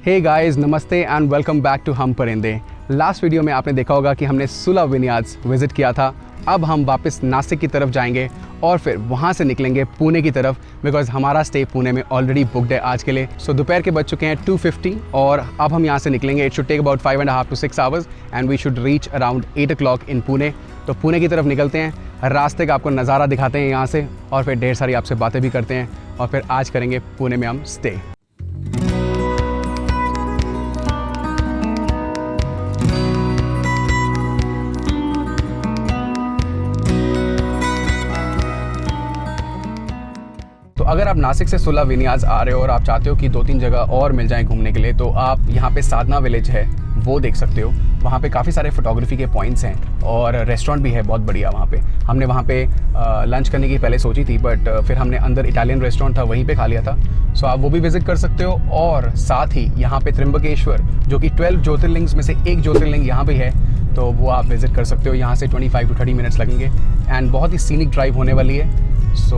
Hey guys, नमस्ते and welcome back to हम परिंदे। लास्ट वीडियो में आपने देखा होगा कि हमने सुला विनयार्ड्स विजिट किया था। अब हम वापस नासिक की तरफ जाएंगे और फिर वहाँ से निकलेंगे पुणे की तरफ, बिकॉज हमारा स्टे पुणे में ऑलरेडी बुकड है आज के लिए। सो दोपहर के बज चुके हैं 2:50 और अब हम यहाँ से निकलेंगे। It should take about 5.5 to 6 hours and we should reach around 8 o'clock in Pune. तो पुणे की तरफ निकलते हैं, रास्ते का आपको नज़ारा दिखाते हैं यहाँ से और फिर ढेर सारी आपसे बातें भी करते हैं और फिर आज करेंगे पुणे में हम स्टे। तो अगर आप नासिक से सुला विनयार्ड्स आ रहे हो और आप चाहते हो कि 2-3 जगह और मिल जाएं घूमने के लिए, तो आप यहाँ पे साधना विलेज है वो देख सकते हो। वहाँ पे काफ़ी सारे फोटोग्राफी के पॉइंट्स हैं और रेस्टोरेंट भी है बहुत बढ़िया वहाँ पे। हमने वहाँ पे लंच करने की पहले सोची थी, बट फिर हमने अंदर इटालियन रेस्टोरेंट था वहीं पे खा लिया था। सो आप वो भी विजिट कर सकते हो। और साथ ही यहाँ पे त्र्यंबकेश्वर, जो कि 12 ज्योतिर्लिंग्स में से एक ज्योतिर्लिंग यहाँ पे है, तो वो आप विजिट कर सकते हो। यहाँ से 25 to 30 मिनट्स लगेंगे एंड बहुत ही सीनिक ड्राइव होने वाली है। सो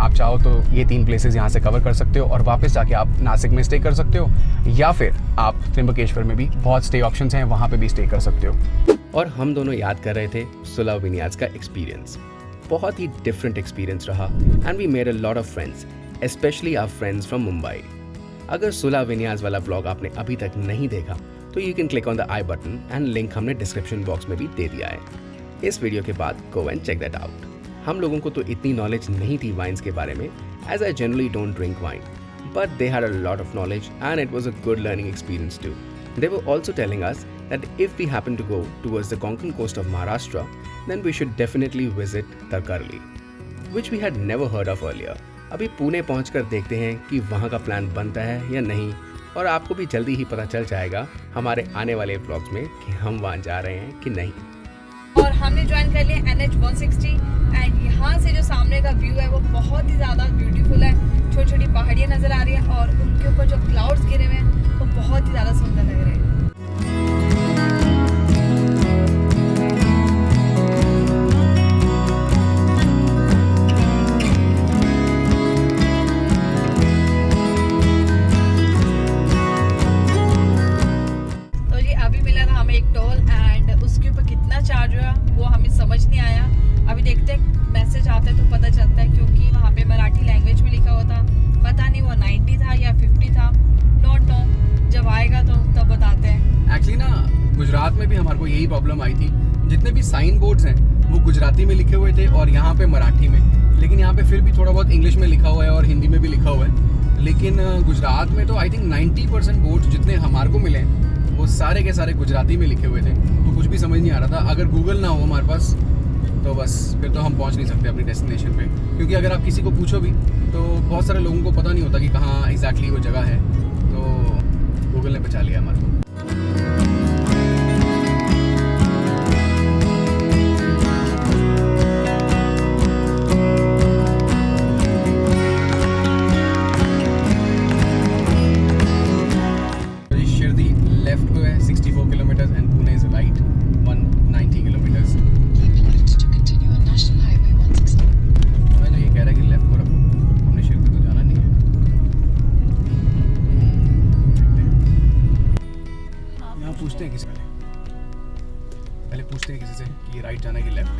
आप चाहो तो ये 3 प्लेसेस यहाँ से कवर कर सकते हो और वापस जाके आप नासिक में स्टे कर सकते हो, या फिर आप त्र्यंबकेश्वर में भी बहुत स्टे ऑप्शंस हैं, वहाँ पे भी स्टे कर सकते हो। और हम दोनों याद कर रहे थे सुला विनयार्ड्स का एक्सपीरियंस। बहुत ही डिफरेंट एक्सपीरियंस रहा and we made a lot of friends, specially our friends from Mumbai. अगर सुला विनयार्ड्स वाला ब्लॉग आपने अभी तक नहीं देखा तो you can click on the I button and link हमने डिस्क्रिप्शन बॉक्स में भी दे दिया है। इस वीडियो के बाद go and check that out. हम लोगों को तो इतनी नॉलेज नहीं थी वाइन्स के बारे में, as I generally don't drink wine, but they had a lot of knowledge and it was a good learning experience too. They were also telling us that if we happen to go towards the Konkan coast of Maharashtra, then we should definitely visit Tarkarli, which we had never heard of earlier. अभी पुणे पहुंचकर देखते हैं कि वहां का plan बनता है या नहीं, और आपको भी जल्दी ही पता चल जाएगा हमारे आने वाले व्लॉग्स में कि हम वहां जा रहे हैं कि नहीं। और हमने ज्वाइन कर लिया NH 160 एंड यहाँ से जो सामने का व्यू है वो बहुत ही ज़्यादा ब्यूटीफुल है। छोटी छोटी पहाड़ियाँ नज़र आ रही हैं और उनके ऊपर जो क्लाउड्स गिरे हुए हैं वो बहुत ही ज़्यादा सुंदर लग रहे हैं। तो जी अभी मिला था हमें एक टोल एंड उसके ऊपर कितना चार्ज हुआ वो हमें समझ नहीं आया। अभी देखते हैं, मैसेज आता है तो पता चलता है, क्योंकि वहाँ पे मराठी लैंग्वेज में लिखा हुआ था। पता नहीं वो 90 था या 50 था, नॉट नो, जब आएगा तो तब बताते हैं। एक्चुअली ना गुजरात में भी हमारे को यही प्रॉब्लम आई थी। जितने भी साइन बोर्ड्स हैं वो गुजराती में लिखे हुए थे और यहाँ पे मराठी में, लेकिन यहाँ पे फिर भी थोड़ा बहुत इंग्लिश में लिखा हुआ है और हिंदी में भी लिखा हुआ है। लेकिन गुजरात में तो आई थिंक 90% बोर्ड्स जितने हमारे को मिले वो सारे के सारे गुजराती में लिखे हुए थे, तो कुछ भी समझ नहीं आ रहा था। अगर गूगल ना हो हमारे पास तो बस फिर तो हम पहुंच नहीं सकते अपनी डेस्टिनेशन पे, क्योंकि अगर आप किसी को पूछो भी तो बहुत सारे लोगों को पता नहीं होता कि कहाँ एग्जैक्टली वो जगह है। तो गूगल ने बचा लिया हमारे को। शिरडी लेफ्ट को है 64 kilometres and Pune is right 190 kilometres. कह रहा है कि लेफ्ट को रखो, हमने शिरडी तो जाना नहीं है। यहाँ पूछते हैं किसी पहले पूछते हैं किसी से कि ये राइट जाना है कि लेफ्ट।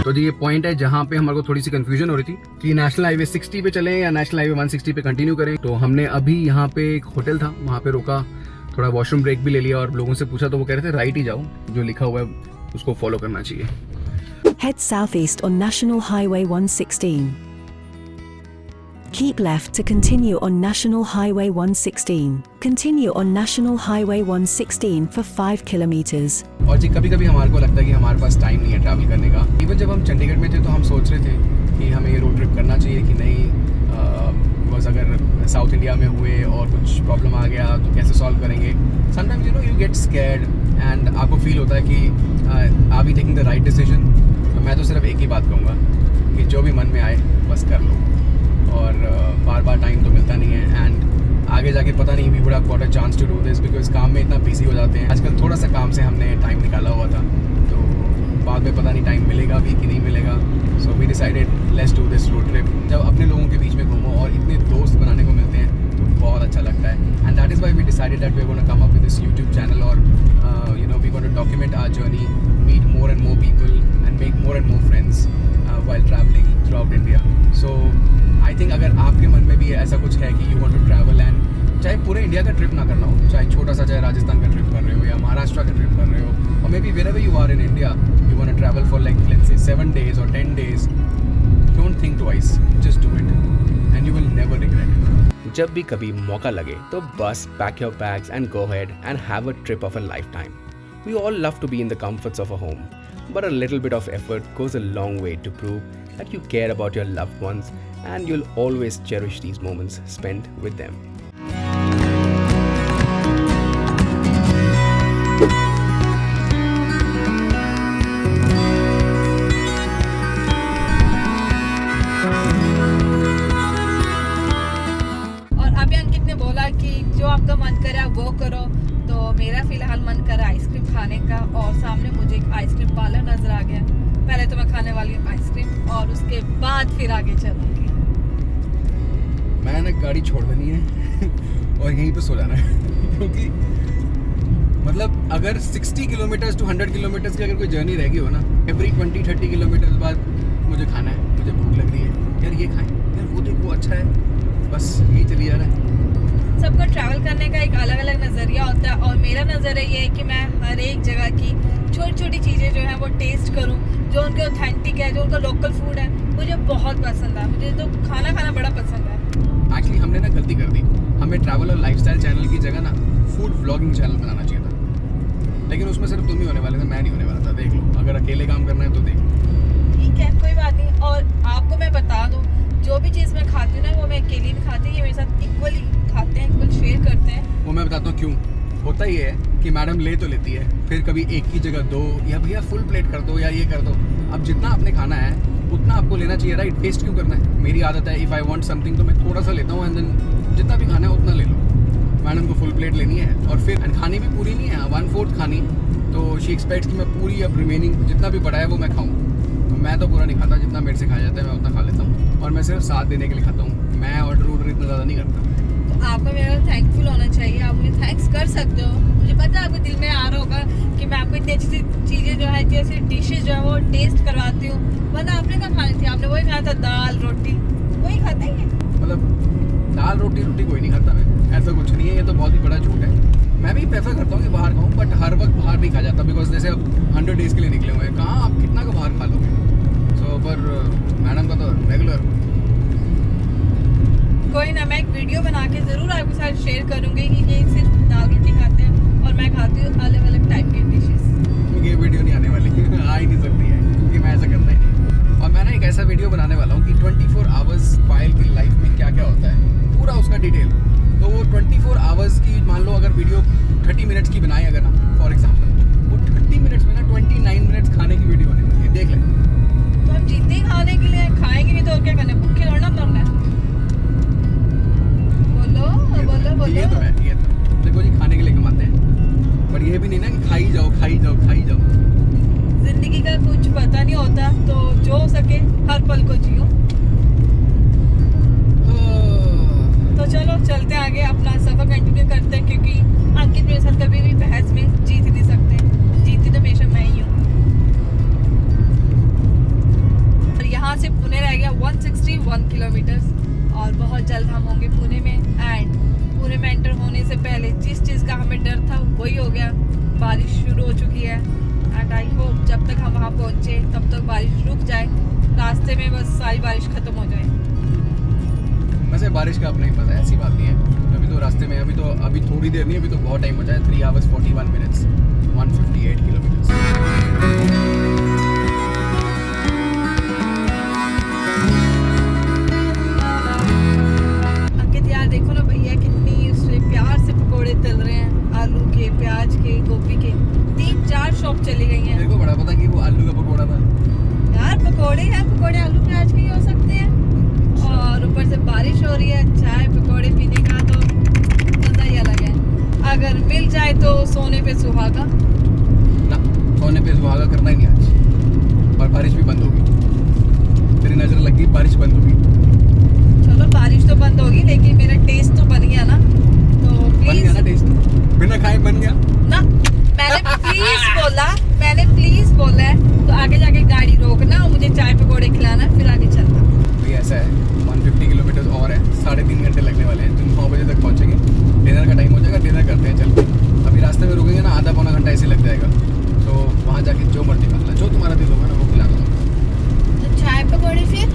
तो जी ये पॉइंट है जहाँ पे हमारे को थोड़ी सी कंफ्यूजन हो रही थी कि नेशनल हाईवे 60 पे चलें या नेशनल हाईवे 160 पे कंटिन्यू करें। तो हमने अभी यहाँ पे एक होटल था वहाँ पे रोका, थोड़ा वॉशरूम ब्रेक भी ले लिया और लोगों से पूछा तो वो कह रहे थे राइट ही जाओ, जो लिखा हुआ है उसको फॉलो करना चाहिए। Head southeast on National Highway 116. Keep left to continue on National Highway 116. Continue on National Highway 116 for 5 kilometers. और जी कभी कभी हमारे को लगता है कि हमारे पास टाइम नहीं है ट्रैवल करने का। इवन जब हम चंडीगढ़ में थे तो हम सोच रहे थे कि हमें ये रोड ट्रिप करना चाहिए कि नहीं, बिकॉज अगर साउथ इंडिया में हुए और कुछ प्रॉब्लम आ गया तो कैसे सॉल्व करेंगे। Sometimes you know you get scared and आपको फील होता है कि are we taking the right decision. तो मैं तो सिर्फ एक ही बात कहूँगा कि जो भी मन में आए बस कर लो, और बार बार टाइम तो मिलता नहीं है एंड आगे जाके पता नहीं we would have got a chance to do this, because काम में इतना बिजी हो जाते हैं आजकल। थोड़ा सा काम से हमने टाइम निकाला हुआ था, तो बाद में पता नहीं टाइम मिलेगा भी कि नहीं मिलेगा. So we decided let's do this road trip. जब अपने लोगों के बीच में घूमो और इतने दोस्त बनाने को मिलते हैं तो बहुत अच्छा लगता है. And that is why we decided that we are gonna come up with this YouTube channel और you know we're going to document our journey, meet more and more people and make more and more friends while traveling throughout India. So I think अगर आपके मन में भी ऐसा कुछ है कि you want to travel and चाहे पूरे इंडिया का ट्रिप ना करना हो, चाहे छोटा सा, चाहे राजस्थान का ट्रिप कर रहे हो या महाराष्ट्र का ट्रिप कर रहे हो, or maybe wherever you are in India, you want to travel for like let's say 7 days or 10 days, don't think twice, just do it and you will never regret it. जब भी कभी मौका लगे तो बस pack your bags and go ahead and have a trip of a lifetime. We all love to be in the comforts of a home, but a little bit of effort goes a long way to prove that you care about your loved ones and you'll always cherish these moments spent with them. जो आपका मन करे आप वो करो. तो मेरा फिलहाल मन कर रहा है आइसक्रीम खाने का और सामने मुझे एक आइसक्रीम पार्लर नजर आ गया. पहले तो मैं खाने वाली हूँ आइसक्रीम और उसके बाद फिर आगे चलूंगी. मैंने गाड़ी छोड़ देनी है और यहीं पे सो जाना है क्योंकि मतलब अगर 60 किलोमीटर टू 100 किलोमीटर की अगर कोई जर्नी रहेगी हो ना, एवरी 20-30 किलोमीटर बाद मुझे खाना है, मुझे भूख लग रही है, यार ये खाएं, यार वो देखो अच्छा है, बस यही चली जा रहा है. सबका ट्रैवल करने का एक अलग अलग नज़रिया होता है और मेरा नज़रिया ये है कि मैं हर एक जगह की छोटी छोटी चीज़ें जो है वो टेस्ट करूं, जो उनके ऑथेंटिक है, जो उनका लोकल फूड है, मुझे बहुत पसंद है. मुझे तो खाना बड़ा पसंद है. एक्चुअली हमने ना गलती कर दी. हमें ट्रैवल और लाइफस्टाइल चैनल की जगह ना फूड व्लॉगिंग चैनल बनाना चाहिए था, लेकिन उसमें सिर्फ तुम ही होने वाले थे, मैं नहीं होने वाला था. देख लो, अगर अकेले काम करना है तो देख लो. ठीक है, कोई बात नहीं. और आपको मैं बता दूँ, जो भी चीज़ मैं खाती हूँ ना वो मैं अकेली नहीं खाती, ये मेरे साथ इक्वली खाते हैं, इक्वल शेयर करते हैं. वो मैं बताता हूँ क्यों. होता ही है कि मैडम ले तो लेती है, फिर कभी एक की जगह 2 या भैया फुल प्लेट कर दो या ये कर दो. अब जितना आपने खाना है उतना आपको लेना चाहिए, राइट? वेस्ट क्यों करना है? मेरी आदत है, इफ़ आई वांट समथिंग तो मैं थोड़ा सा लेता हूँ एंड देन जितना भी खाना है उतना ले लो. मैडम को फुल प्लेट लेनी है और फिर खानी भी पूरी नहीं है, 1/4 खानी, तो शी एक्सपेक्ट्स कि मैं पूरी अब रिमेनिंग जितना भी पड़ा है वो मैं खाऊँ. तो मैं तो पूरा नहीं खाता, जितना मेरे से खाया जाता है मैं उतना खा लेता हूँ और मैं सिर्फ साथ देने के लिए खाता हूँ. मैं ऑर्डर इतना ज़्यादा नहीं करता. तो आपको मेरा थैंकफुल होना चाहिए, आप मुझे थैंक्स कर सकते हो. मुझे पता है आपके दिल में आ रहा होगा कि मैं आपको इतनी अच्छी चीज़ें जो है, जैसे डिशेज जो है वो टेस्ट करवाती हूँ, वरना आपने क्या खानी थी? आपने वही खाया था, दाल रोटी, वही खाता ही है. मतलब दाल रोटी कोई नहीं खाता. मैं ऐसा कुछ नहीं है, ये तो बहुत ही बड़ा झूठ है. मैं भी प्रेफर करता हूँ कि बाहर खाऊँ, बट हर वक्त बाहर नहीं खा जाता, बिकॉज जैसे अब 100 डेज़ के लिए निकले हुए हैं, कहाँ आप कितना का बाहर खा लोगे. सो पर मैडम का तो रेगुलर. कोई ना, मैं एक वीडियो बना के ज़रूर आपके साथ शेयर करूँगी कि ये सिर्फ दाल रोटी खाते हैं और मैं खाती हूँ अलग अलग टाइप के डिशेस. क्योंकि ये वीडियो नहीं आने वाली आ ही नहीं सकती है, क्योंकि मैं ऐसा करता ही नहीं. और मैं ना एक ऐसा वीडियो बनाने वाला हूँ कि 24 आवर्स पायल की लाइफ में क्या क्या होता है, पूरा उसका डिटेल. तो वो 24 आवर्स की, मान लो अगर वीडियो 30 मिनट्स की बनाए अगर हम फॉर एग्जाम्पल, वो 30 मिनट्स में ना 29 मिनट्स खाने की वीडियो बने वाली है. देख लें. तो हम जितने ही खाने के लिए खाएंगे नहीं तो और क्या करना है, भूखे थोड़ा ना मरना है. बोलो. ये तो है. देखो जी, खाने के लिए कमाते हैं, पर ये भी नहीं ना कि खाई जाओ. जिंदगी का कुछ पता नहीं होता, तो जो हो सके हर पल को जियो. तो चलो चलते हैं आगे, अपना सफर कंटिन्यू करते हैं, क्योंकि अंकित मेरे साथ कभी भी बहस में जीत नहीं सकते. जीतती तो हमेशा मैं ही हूँ. और यहाँ से पुणे रह गया 161 किलोमीटर और बहुत जल्द हम होंगे पुणे में. एंड पुणे में एंटर होने से पहले जिस चीज़ का हमें डर था वही हो गया. बारिश शुरू हो चुकी है एंड आई होप जब तक हम वहाँ पहुँचे तब तक बारिश रुक जाए, रास्ते में बस सारी बारिश खत्म हो जाए. वैसे बारिश का अपना ही मजा है, ऐसी बात नहीं है. अभी तो रास्ते में अभी थोड़ी देर नहीं, अभी तो बहुत टाइम हो जाए. 3 hours 41 minutes 158 किलोमीटर. अंकित यार देखो ना भैया कितनी उससे प्यार से पकोड़े तल रहे हैं, आलू के, प्याज के, गोभी के. 3-4 शॉप चली गई हैं. मेरे को बड़ा पता कि वो आलू का पकौड़ा था. यार पकोड़े हैं, पकोड़े आलू प्याज के ही हो सकते हैं. और ऊपर से बारिश हो रही है, चाय पकोड़े पीने का तो मजा ही अलग है. अगर मिल जाए तो सोने पे सुहागा. ना, सोने पे सुहागा करना ही नहीं आज. और बारिश भी बंद होगी। तेरी नज़र लग गई, बारिश बंद होगी। चलो बारिश तो बंद होगी, लेकिन मेरा टेस्ट तो बन गया ना, तो बन गया प्लीज ना टेस्ट, बिना खाए बन गया ना। मैंने प्लीज बोला है, तो आगे जाके गाड़ी रोकना और मुझे चाय पकौड़े खिलाना, फिर आगे चलना। भी ऐसा है 150 किलोमीटर और है, 3.5 घंटे लगने वाले हैं। तुम 9 बजे तक पहुंचेंगे, डिनर का टाइम हो जाएगा, डिनर करते हैं चल के। अभी रास्ते में रुकेंगे ना, आधा पौना घंटा ऐसे लग जाएगा। तो वहाँ जाके जो मर्जी खाना, जो तुम्हारा दिल होगा ना वो खिला दो। तो चाय पकौड़े फिर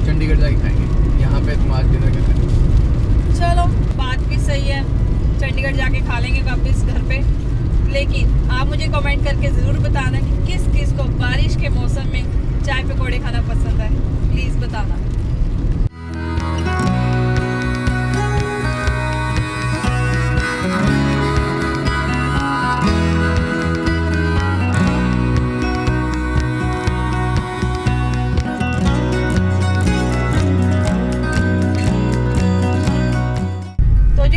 चंडीगढ़ जाके खाएंगे, यहाँ पे तुम आज डिनर कर लेंगे। चलो, बात भी सही है, चंडीगढ़ जाके खा लेंगे वापस घर पे। लेकिन आप मुझे कमेंट करके ज़रूर बताना कि किस किस को बारिश के मौसम में चाय पकौड़े खाना पसंद है, प्लीज़ बताना।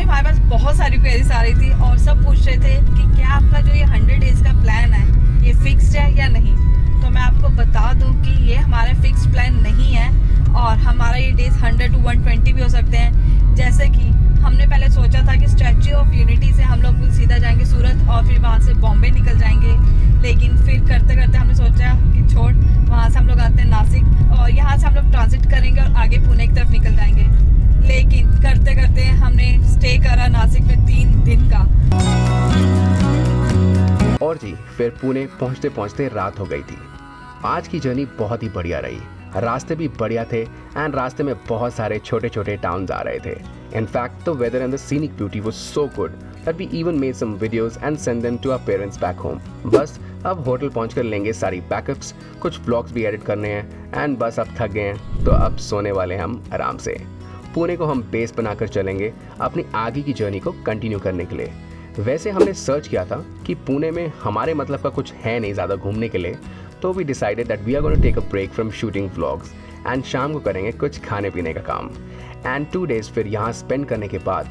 हमारे पास बहुत सारी क्वेरीज आ रही थी और सब पूछ रहे थे कि क्या आपका जो ये 100 डेज का प्लान है ये फिक्स्ड है या नहीं। तो मैं आपको बता दूं कि ये हमारा फिक्स्ड प्लान नहीं है और हमारा ये डेज 100 to 120 भी हो सकते हैं। जैसे कि हमने पहले सोचा था कि स्टैच्यू ऑफ यूनिटी से हम लोग सीधा जाएंगे सूरत और फिर वहाँ से बॉम्बे निकल जाएंगे, लेकिन फिर करते करते हमने सोचा कि छोड़, वहाँ से हम लोग आते हैं नासिक और यहाँ से हम लोग ट्रांजिट करेंगे और आगे पुणे की तरफ निकल जाएंगे। लेकिन करते करते हमने स्टे करा नासिक में 3 दिन का। और जी फिर पुणे पहुंचते पहुंचते रात हो गई थी। आज की जर्नी बहुत ही बढ़िया रही, रास्ते भी बढ़िया थे एंड रास्ते में बहुत सारे छोटे छोटे टाउन्स आ रहे थे। In fact the weather and the scenic beauty was so good that we even made some videos and send them to our parents back home. बस अब होटल पहुंचकर लेंगे सारी बैकअप्स, कुछ व्लॉग्स भी एडिट करने हैं एंड बस अब थक गए हैं तो अब सोने वाले हैं हम आराम से। पुणे को हम बेस बनाकर चलेंगे अपनी आगे की जर्नी को कंटिन्यू करने के लिए। वैसे हमने सर्च किया था कि पुणे में हमारे मतलब का कुछ है नहीं ज़्यादा घूमने के लिए, तो we decided that we are going to take a break from shooting vlogs and शाम को करेंगे कुछ खाने पीने का काम एंड 2 डेज फिर यहाँ स्पेंड करने के बाद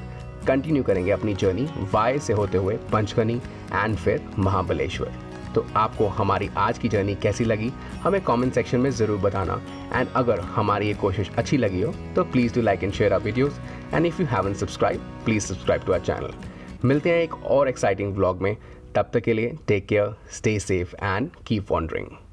कंटिन्यू करेंगे अपनी जर्नी वाई से होते हुए पंचगनी एंड फिर महाबलेश्वर। तो आपको हमारी आज की जर्नी कैसी लगी हमें कमेंट सेक्शन में ज़रूर बताना एंड अगर हमारी ये कोशिश अच्छी लगी हो तो please do like and share our videos and if you haven't subscribe please subscribe to our channel. मिलते हैं एक और एक्साइटिंग व्लॉग में, तब तक के लिए take care, stay safe and keep wandering.